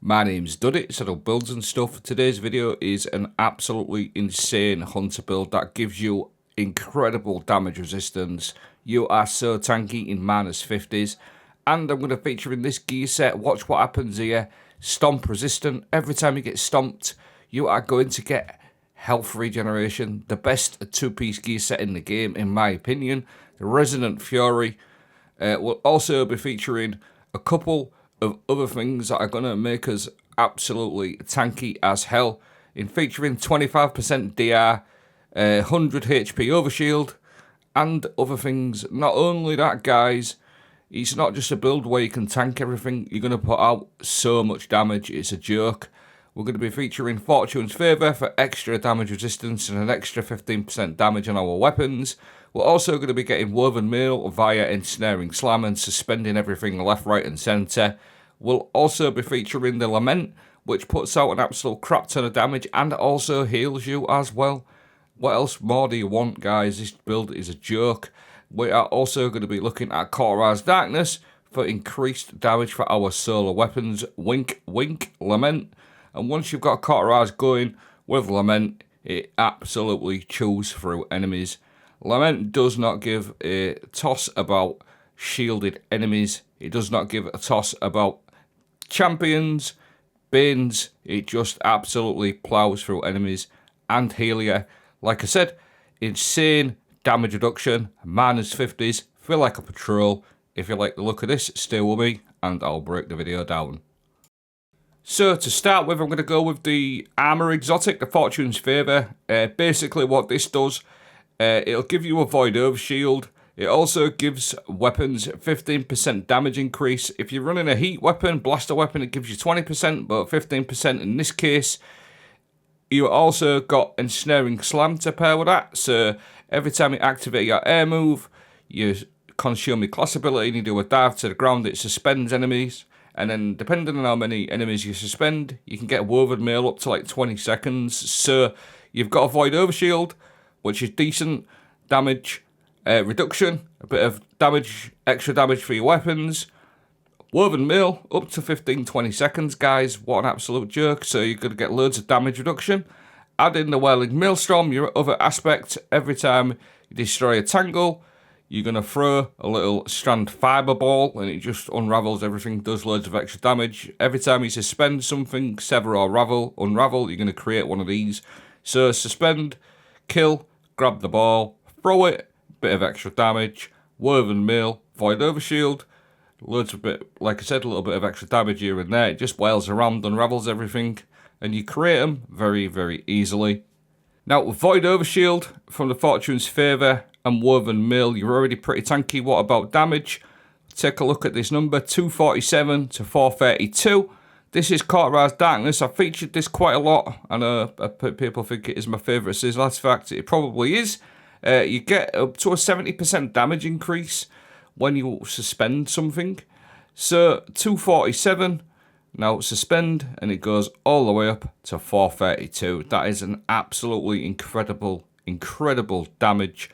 My name's Duddy, Saddle Builds and stuff. Today's video is an absolutely insane hunter build that gives you incredible damage resistance. You are so tanky in -50s. And I'm going to feature in this gear set, watch what happens here, Stomp resistant. Every time you get stomped, you are going to get health regeneration. The best two-piece gear set in the game, in my opinion. The Resonant Fury will also be featuring a couple of other things that are going to make us absolutely tanky as hell. In featuring 25% DR, 100 HP overshield, and other things. Not only that, guys, it's not just a build where you can tank everything. You're going to put out so much damage, it's a joke. We're going to be featuring Fortune's Favour for extra damage resistance and an extra 15% damage on our weapons. We're also going to be getting Woven Mail via Ensnaring Slam and suspending everything left, right and centre. We'll also be featuring the Lament, which puts out an absolute crap ton of damage and also heals you as well. What else more do you want, guys? This build is a joke. We are also going to be looking at Cauterized Darkness for increased damage for our solar weapons. Wink, wink, Lament. And once you've got Cauterized going with Lament, it absolutely chews through enemies. Lament does not give a toss about shielded enemies. It does not give a toss about champions, bins. It just absolutely plows through enemies and heal you. Like I said, insane damage reduction, -50s, feel like a patrol. If you like the look of this, stay with me and I'll break the video down. So to start with, I'm going to go with the Armour Exotic, the Fortune's Favour. Basically what this does, it'll give you a Void Overshield. It also gives weapons 15% damage increase. If you're running a heat weapon, blaster weapon, it gives you 20%, but 15% in this case. You also got Ensnaring Slam to pair with that. So every time you activate your air move, you consume your class ability and you do a dive to the ground, it suspends enemies. And then depending on how many enemies you suspend, you can get Woven Mail up to like 20 seconds. So you've got a Void Overshield, which is decent damage reduction, a bit of damage, extra damage for your weapons. Woven Mail up to 15-20 seconds, guys. What an absolute joke. So you're going to get loads of damage reduction. Add in the Whirling Maelstrom, your other aspect. Every time you destroy a tangle, you're going to throw a little strand fibre ball and it just unravels everything, does loads of extra damage. Every time you suspend something, sever or unravel, you're going to create one of these. So suspend, kill, grab the ball, throw it, bit of extra damage, Woven Mail, Void Overshield, loads of bit, like I said, a little bit of extra damage here and there. It just wails around, unravels everything, and you create them very, very easily. Now, with Void Overshield from the Fortune's Favour and Woven Mail, you're already pretty tanky. What about damage? Take a look at this number, 247 to 432. This is Cauterized Darkness. I've featured this quite a lot. I know people think it is my favourite sizzle. That's fact, it probably is. You get up to a 70% damage increase when you suspend something. So 247, now suspend, and it goes all the way up to 432. That is an absolutely incredible damage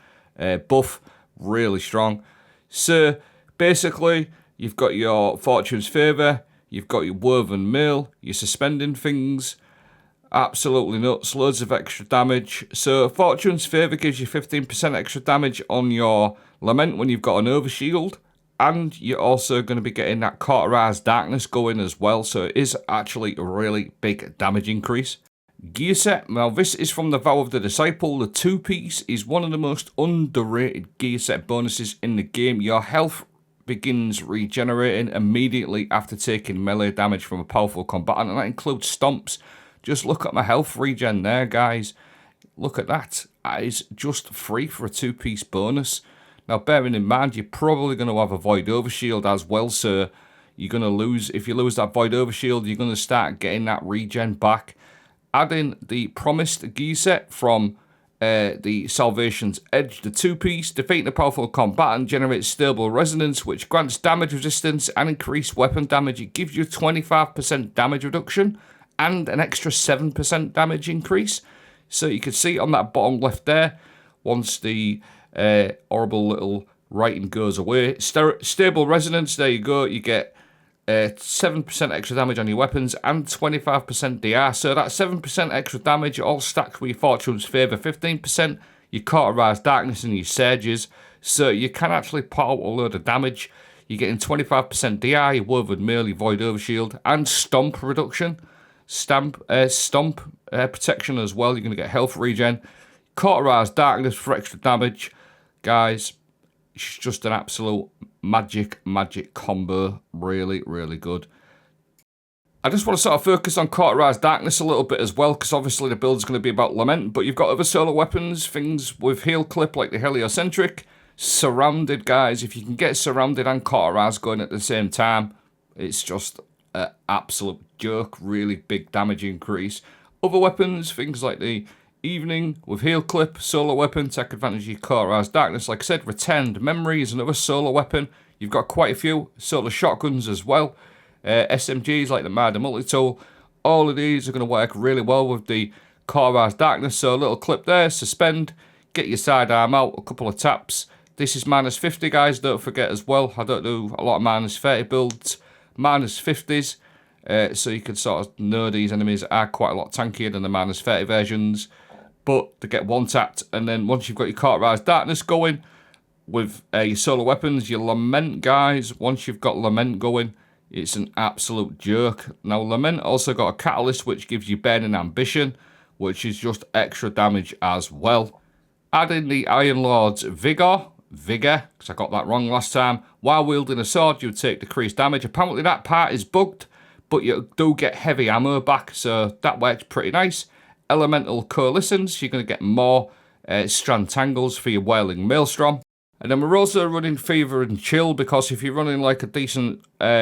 buff, really strong. So basically, you've got your Fortune's Favour, you've got your Woven Mail, you're suspending things. Absolutely nuts, loads of extra damage. So Fortune's Favour gives you 15% extra damage on your Lament when you've got an Overshield. And you're also going to be getting that Cauterized Darkness going as well. So it is actually a really big damage increase. Gear set. Now this is from the Vow of the Disciple. The two-piece is one of the most underrated gear set bonuses in the game. Your health begins regenerating immediately after taking melee damage from a powerful combatant. And that includes Stomps. Just look at my health regen there, guys. Look at that. That is just free for a two-piece bonus. Now, bearing in mind, you're probably going to have a Void Overshield as well, so you're going to lose. If you lose that Void Overshield, you're going to start getting that regen back. Add in the Promised gear set from the Salvation's Edge, the two-piece. Defeating a powerful combatant generates stable resonance, which grants damage resistance and increased weapon damage. It gives you 25% damage reduction and an extra 7% damage increase. So you can see on that bottom left there, once the horrible little writing goes away, stable resonance, there you go, you get 7% extra damage on your weapons, and 25% DR. So that's 7% extra damage, all stacked with your Fortune's Favour, 15% your Cauterized Darkness and your Sages. So you can actually put out a load of damage. You're getting 25% DR, your Woven Mail, your Void Overshield, and Stomp reduction. Stomp protection as well. You're going to get health regen. Cauterized Darkness for extra damage. Guys, it's just an absolute magic combo. Really, really good. I just want to sort of focus on Cauterized Darkness a little bit as well, because obviously the build's going to be about Lament, but you've got other solo weapons, things with heal clip like the Heliocentric. Surrounded, guys. If you can get Surrounded and Cauterized going at the same time, it's just an absolute joke. Really big damage increase. Other weapons, things like the Evening with heal clip, solo weapon, take advantage of your Cauterized Darkness. Like I said, Returned Memory is another solo weapon. You've got quite a few solo shotguns as well. SMGs like the Marder Multi-Tool. All of these are going to work really well with the Cauterized Darkness. So a little clip there, suspend, get your sidearm out, a couple of taps. This is -50, guys, don't forget as well. I don't do a lot of -30 builds. -50s, so you can sort of know these enemies are quite a lot tankier than the -30 versions. But to get one tapped, and then once you've got your Cauterized Darkness going with your solo weapons, your Lament, guys, once you've got Lament going, it's an absolute jerk. Now, Lament also got a Catalyst, which gives you Burning Ambition, which is just extra damage as well. Add in the Iron Lord's Vigor, because I got that wrong last time. While wielding a sword, you would take decreased damage. Apparently that part is bugged, but you do get heavy ammo back, so that works pretty nice. Elemental Coalescence, you're going to get more strand tangles for your Whirling Maelstrom. And then we're also running Fever and Chill, because if you're running like a decent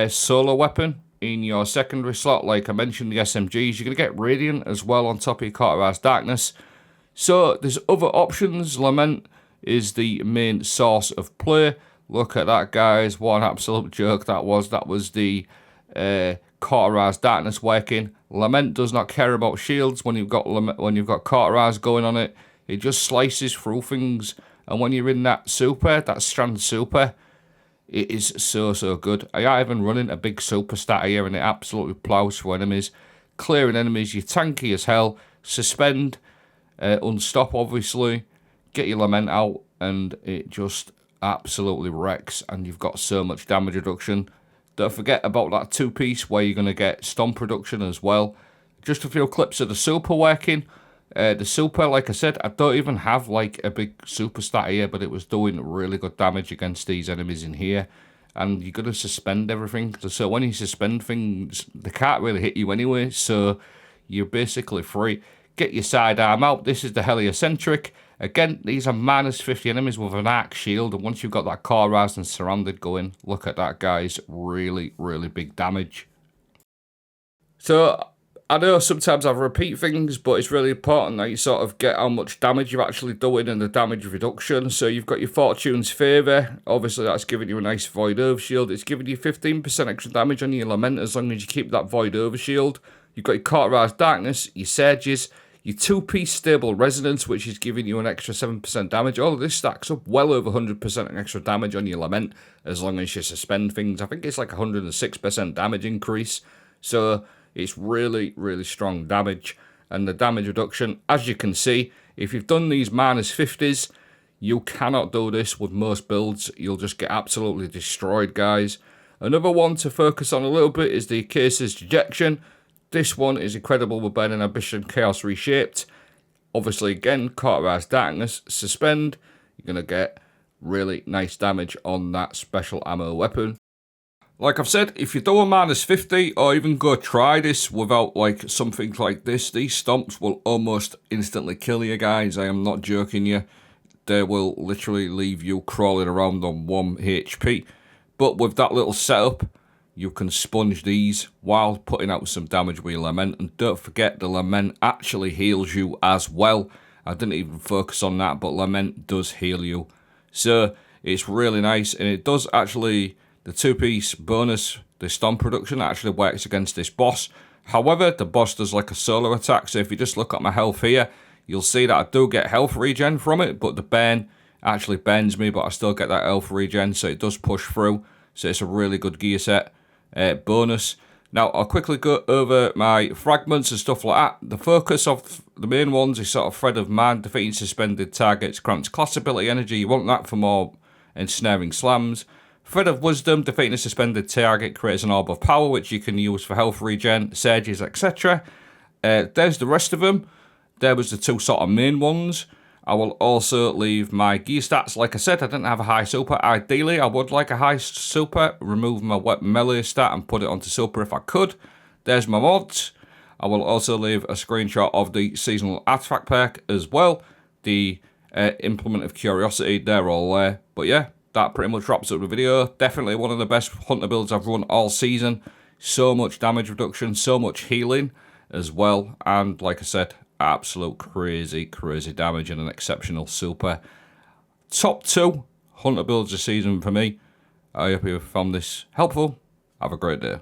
solo weapon in your secondary slot, like I mentioned, the SMGs, you're going to get Radiant as well on top of your Cauterized Darkness. So there's other options. Lament is the main source of play. Look at that, guys. What an absolute joke that was. That was the Cauterized Darkness working. Lament does not care about shields when you've got Cauterized going on it. It just slices through things. And when you're in that super, that strand super, it is so good. I am even running a big super stat here, and it absolutely plows through enemies. Clearing enemies, you're tanky as hell. Suspend, unstop obviously. Get your Lament out, and it just absolutely wrecks. And you've got so much damage reduction. Don't forget about that two-piece where you're going to get Stomp reduction as well. Just a few clips of the super working. The super, like I said, I don't even have like a big super stat here, but it was doing really good damage against these enemies in here. And you're going to suspend everything. So when you suspend things, they can't really hit you anyway. So you're basically free. Get your sidearm out. This is the Heliocentric. Again, these are -50 enemies with an arc shield. And once you've got that Cauterized and Surrounded going, look at that, guys. Really, really big damage. So I know sometimes I repeat things, but it's really important that you sort of get how much damage you're actually doing and the damage reduction. So you've got your Fortune's Favour. Obviously, that's giving you a nice Void Overshield. It's giving you 15% extra damage on your Lament as long as you keep that Void Overshield. You've got your Cauterized Darkness, your Sages, your two-piece Stable Resonance, which is giving you an extra 7% damage. All of this stacks up well over 100% extra damage on your Lament as long as you suspend things. I think it's like 106% damage increase. So it's really, really strong damage. And the damage reduction, as you can see, if you've done these -50s, you cannot do this with most builds. You'll just get absolutely destroyed, guys. Another one to focus on a little bit is the Case's Dejection. This one is incredible with Burning Ambition, Chaos Reshaped. Obviously, again, Cauterized Darkness, Suspend. You're going to get really nice damage on that special ammo weapon. Like I've said, if you do a -50 or even go try this without like something like this, these stomps will almost instantly kill you, guys. I am not joking you. They will literally leave you crawling around on 1 HP. But with that little setup, you can sponge these while putting out some damage with your Lament. And don't forget, the Lament actually heals you as well. I didn't even focus on that, but Lament does heal you. So it's really nice, and it does actually... The two-piece bonus, the Stomp production, actually works against this boss. However, the boss does like a solo attack, so if you just look at my health here, you'll see that I do get health regen from it, but the burn actually burns me, but I still get that health regen, so it does push through. So it's a really good gear set. bonus. Now, I'll quickly go over my fragments and stuff like that. The focus of the main ones is sort of Thread of Man, defeating suspended targets, grants class ability energy. You want that for more ensnaring slams. Thread of Wisdom, defeating a suspended target, creates an orb of power, which you can use for health regen, surges, etc. There's the rest of them. There was the two sort of main ones. I will also leave my gear stats. Like I said, I didn't have a high super. Ideally, I would like a high super. Remove my weapon melee stat and put it onto super if I could. There's my mods. I will also leave a screenshot of the seasonal artifact pack as well. The Implement of Curiosity, they're all there. But yeah, that pretty much wraps up the video. Definitely one of the best hunter builds I've run all season. So much damage reduction, so much healing as well. And like I said, absolute crazy damage and an exceptional super. Top 2 hunter builds this season for me. I hope you found this helpful. Have a great day.